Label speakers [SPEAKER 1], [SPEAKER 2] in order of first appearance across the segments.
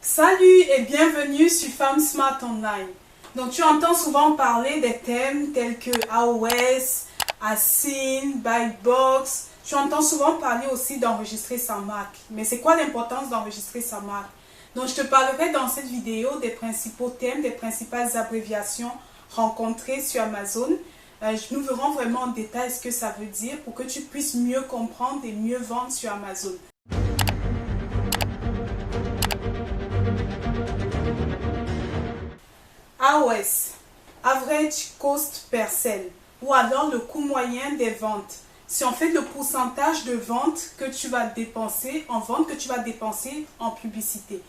[SPEAKER 1] Salut et bienvenue sur Femme Smart Online. Donc tu entends souvent parler des thèmes tels que AOS, Asinn, Bytebox. Tu entends souvent parler aussi d'enregistrer sa marque. Mais c'est quoi l'importance d'enregistrer sa marque? Donc je te parlerai dans cette vidéo des principaux thèmes, des principales abréviations rencontrées sur Amazon. Nous verrons vraiment en détail ce que ça veut dire pour que tu puisses mieux comprendre et mieux vendre sur Amazon. AOS, Average Cost Per Sale, ou alors le coût moyen des ventes. C'est en fait le pourcentage de vente que tu vas dépenser en vente, que tu vas dépenser en publicité.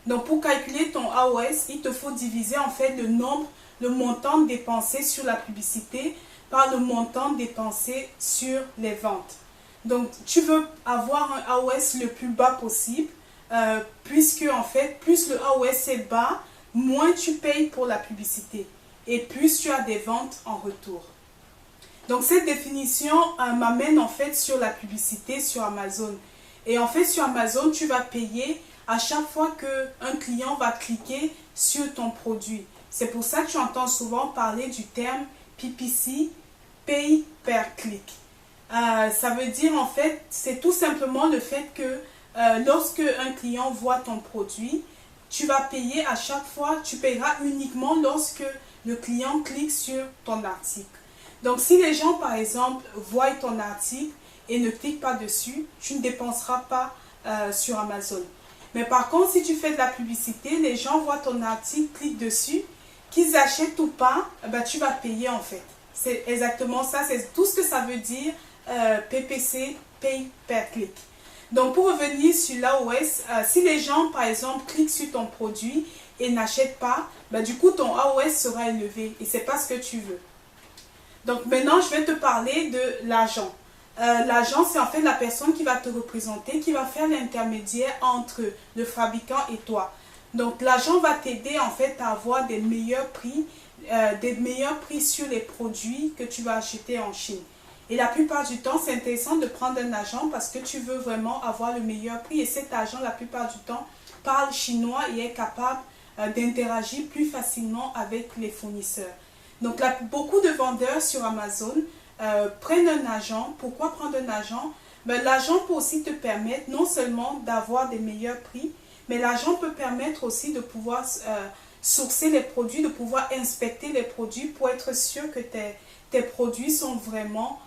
[SPEAKER 1] Donc pour calculer ton AOS, il te faut diviser en fait le montant dépensé sur la publicité par le montant dépensé sur les ventes. Donc tu veux avoir un AOS le plus bas possible, puisque en fait plus le AOS est bas, moins tu payes pour la publicité et plus tu as des ventes en retour. Donc cette définition m'amène en fait sur la publicité sur Amazon. Et en fait sur Amazon, tu vas payer à chaque fois qu'un client va cliquer sur ton produit. C'est pour ça que tu entends souvent parler du terme PPC, Pay Per Click. Ça veut dire en fait, c'est tout simplement le fait que lorsque un client voit ton produit, tu vas payer à chaque fois, tu paieras uniquement lorsque le client clique sur ton article. Donc si les gens par exemple voient ton article et ne cliquent pas dessus, tu ne dépenseras pas sur Amazon. Mais par contre, si tu fais de la publicité, les gens voient ton article, cliquent dessus, qu'ils achètent ou pas, tu vas payer en fait. C'est exactement ça, c'est tout ce que ça veut dire PPC, Pay Per Click. Donc pour revenir sur l'AOS, si les gens par exemple cliquent sur ton produit et n'achètent pas, du coup ton AOS sera élevé et c'est pas ce que tu veux. Donc maintenant je vais te parler de l'agent. L'agent c'est en fait la personne qui va te représenter, qui va faire l'intermédiaire entre le fabricant et toi. Donc l'agent va t'aider en fait à avoir des meilleurs prix sur les produits que tu vas acheter en Chine. Et la plupart du temps, c'est intéressant de prendre un agent parce que tu veux vraiment avoir le meilleur prix. Et cet agent, la plupart du temps, parle chinois et est capable d'interagir plus facilement avec les fournisseurs. Donc, beaucoup de vendeurs sur Amazon prennent un agent. Pourquoi prendre un agent? L'agent peut aussi te permettre non seulement d'avoir des meilleurs prix, mais l'agent peut permettre aussi de pouvoir sourcer les produits, de pouvoir inspecter les produits pour être sûr que tes produits sont vraiment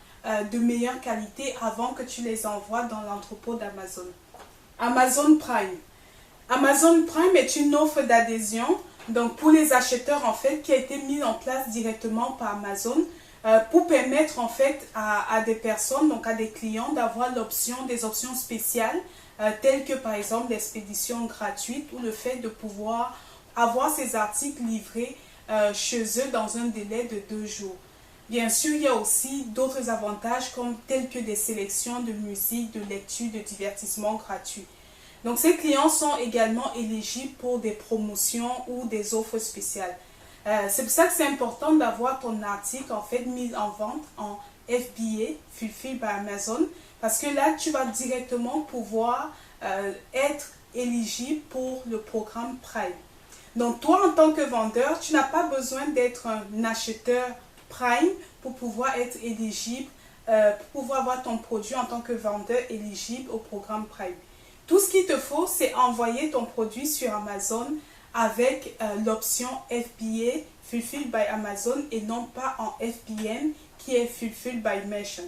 [SPEAKER 1] de meilleure qualité avant que tu les envoies dans l'entrepôt d'Amazon. Amazon Prime. Amazon Prime est une offre d'adhésion donc pour les acheteurs en fait qui a été mise en place directement par Amazon pour permettre en fait à des personnes, donc à des clients d'avoir des options spéciales telles que par exemple l'expédition gratuite ou le fait de pouvoir avoir ces articles livrés chez eux dans un délai de 2 jours. Bien sûr, il y a aussi d'autres avantages tels que des sélections de musique, de lecture, de divertissement gratuits. Donc ces clients sont également éligibles pour des promotions ou des offres spéciales. C'est pour ça que c'est important d'avoir ton article en fait mis en vente en FBA, Fulfilled by Amazon, parce que là tu vas directement pouvoir être éligible pour le programme Prime. Donc toi en tant que vendeur, tu n'as pas besoin d'être un acheteur Prime pour pouvoir être éligible, pour pouvoir avoir ton produit en tant que vendeur éligible au programme Prime. Tout ce qu'il te faut, c'est envoyer ton produit sur Amazon avec l'option FBA, Fulfilled by Amazon, et non pas en FBM, qui est Fulfilled by Merchant.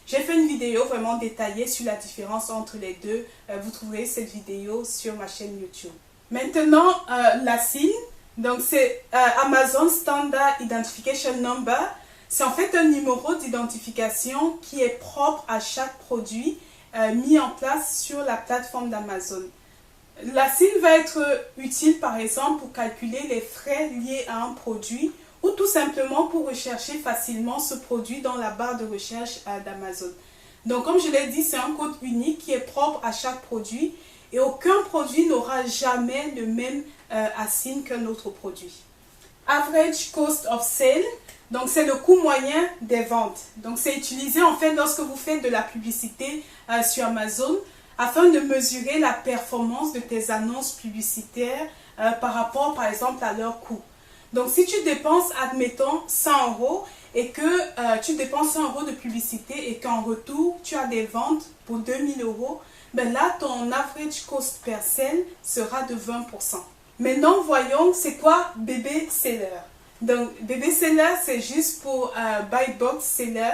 [SPEAKER 1] J'ai fait une vidéo vraiment détaillée sur la différence entre les deux. Vous trouverez cette vidéo sur ma chaîne YouTube. Maintenant, l'Asinn. Donc c'est Amazon Standard Identification Number. C'est en fait un numéro d'identification qui est propre à chaque produit mis en place sur la plateforme d'Amazon. L'Asinn va être utile par exemple pour calculer les frais liés à un produit ou tout simplement pour rechercher facilement ce produit dans la barre de recherche d'Amazon. Donc comme je l'ai dit, c'est un code unique qui est propre à chaque produit et aucun produit n'aura jamais le même Asinn qu'un autre produit. Average Cost of Sale, donc c'est le coût moyen des ventes. Donc c'est utilisé en fait lorsque vous faites de la publicité sur Amazon. afin de mesurer la performance de tes annonces publicitaires par rapport, par exemple, à leur coût. Donc, si tu dépenses, admettons, 100 € et que tu dépenses 100 € de publicité et qu'en retour, tu as des ventes pour 2000 €, ben là, ton average cost per sale sera de 20%. Maintenant, voyons, c'est quoi BB Seller? Donc, BB Seller, c'est juste pour Buy Box Seller.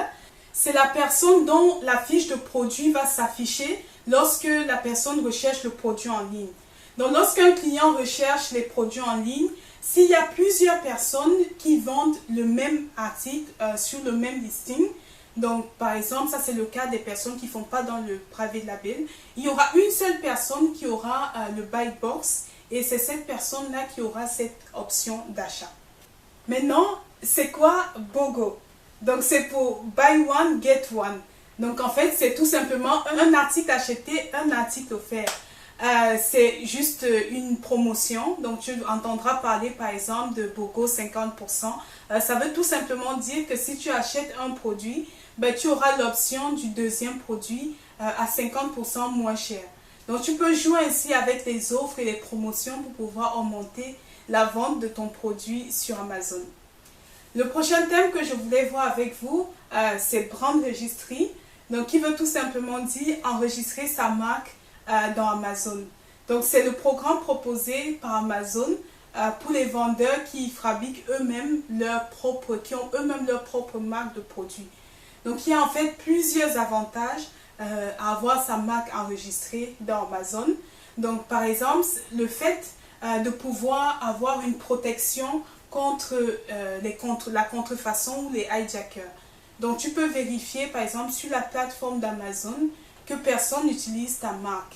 [SPEAKER 1] C'est la personne dont la fiche de produit va s'afficher lorsque la personne recherche le produit en ligne. Donc, lorsqu'un client recherche les produits en ligne, s'il y a plusieurs personnes qui vendent le même article sur le même listing, donc par exemple, ça c'est le cas des personnes qui ne font pas dans le private label, il y aura une seule personne qui aura le buy box et c'est cette personne-là qui aura cette option d'achat. Maintenant, c'est quoi BOGO? Donc c'est pour buy one, get one. Donc en fait, c'est tout simplement un article acheté, un article offert. C'est juste une promotion, donc tu entendras parler par exemple de BOGO 50%. Ça veut tout simplement dire que si tu achètes un produit, ben, tu auras l'option du deuxième produit à 50% moins cher. Donc tu peux jouer ainsi avec les offres et les promotions pour pouvoir augmenter la vente de ton produit sur Amazon. Le prochain thème que je voulais voir avec vous, c'est Brand Registry, donc qui veut tout simplement dire enregistrer sa marque dans Amazon. Donc c'est le programme proposé par Amazon pour les vendeurs qui fabriquent eux-mêmes qui ont eux-mêmes leur propre marque de produits. Donc il y a en fait plusieurs avantages à avoir sa marque enregistrée dans Amazon. Donc par exemple, le fait de pouvoir avoir une protection contre la contrefaçon ou les hijackers. Donc tu peux vérifier par exemple sur la plateforme d'Amazon que personne n'utilise ta marque.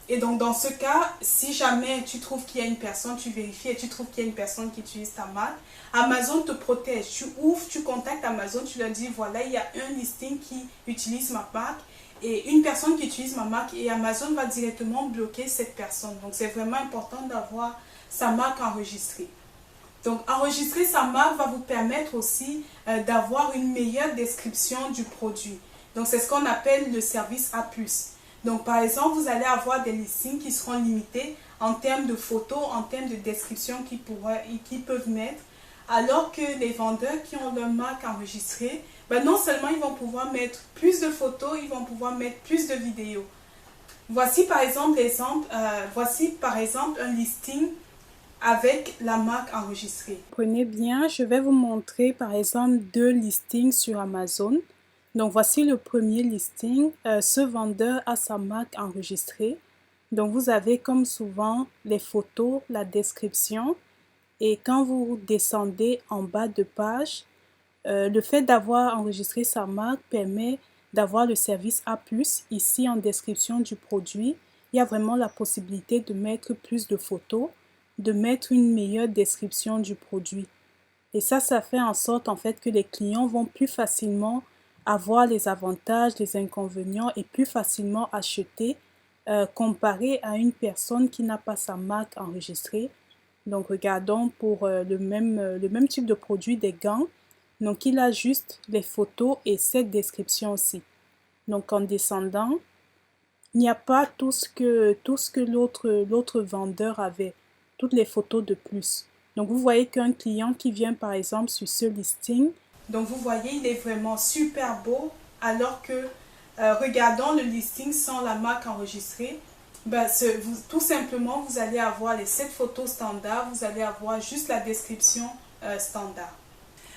[SPEAKER 1] Et donc dans ce cas, si jamais tu trouves qu'il y a une personne, tu vérifies et tu trouves qu'il y a une personne qui utilise ta marque, Amazon te protège. Tu ouvres, tu contactes Amazon, tu leur dis voilà, il y a un listing qui utilise ma marque et une personne qui utilise ma marque et Amazon va directement bloquer cette personne. Donc c'est vraiment important d'avoir sa marque enregistrée. Donc enregistrer sa marque va vous permettre aussi d'avoir une meilleure description du produit. Donc c'est ce qu'on appelle le service A+. Donc par exemple, vous allez avoir des listings qui seront limités en termes de photos, en termes de description qu'ils peuvent mettre, alors que les vendeurs qui ont leur marque enregistrée, ben non seulement ils vont pouvoir mettre plus de photos, ils vont pouvoir mettre plus de vidéos. Voici par exemple un listing avec la marque enregistrée. Prenez bien, je vais vous montrer par exemple 2 listings sur Amazon. Donc voici le premier listing, ce vendeur a sa marque enregistrée. Donc vous avez comme souvent les photos, la description et quand vous descendez en bas de page, le fait d'avoir enregistré sa marque permet d'avoir le service A+. Ici en description du produit, il y a vraiment la possibilité de mettre plus de photos, de mettre une meilleure description du produit. Et ça fait en sorte en fait que les clients vont plus facilement avoir les avantages, les inconvénients et plus facilement acheter comparé à une personne qui n'a pas sa marque enregistrée. Donc regardons pour le même type de produit, des gants. Donc il a juste les photos et cette description aussi. Donc en descendant, il n'y a pas tout ce que l'autre vendeur avait, toutes les photos de plus. Donc vous voyez qu'un client qui vient par exemple sur ce listing, donc vous voyez il est vraiment super beau, alors que regardons le listing sans la marque enregistrée, tout simplement vous allez avoir les 7 photos standards, vous allez avoir juste la description standard.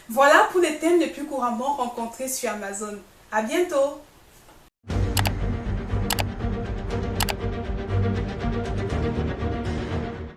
[SPEAKER 1] Voilà pour les thèmes les plus couramment rencontrés sur Amazon. À bientôt!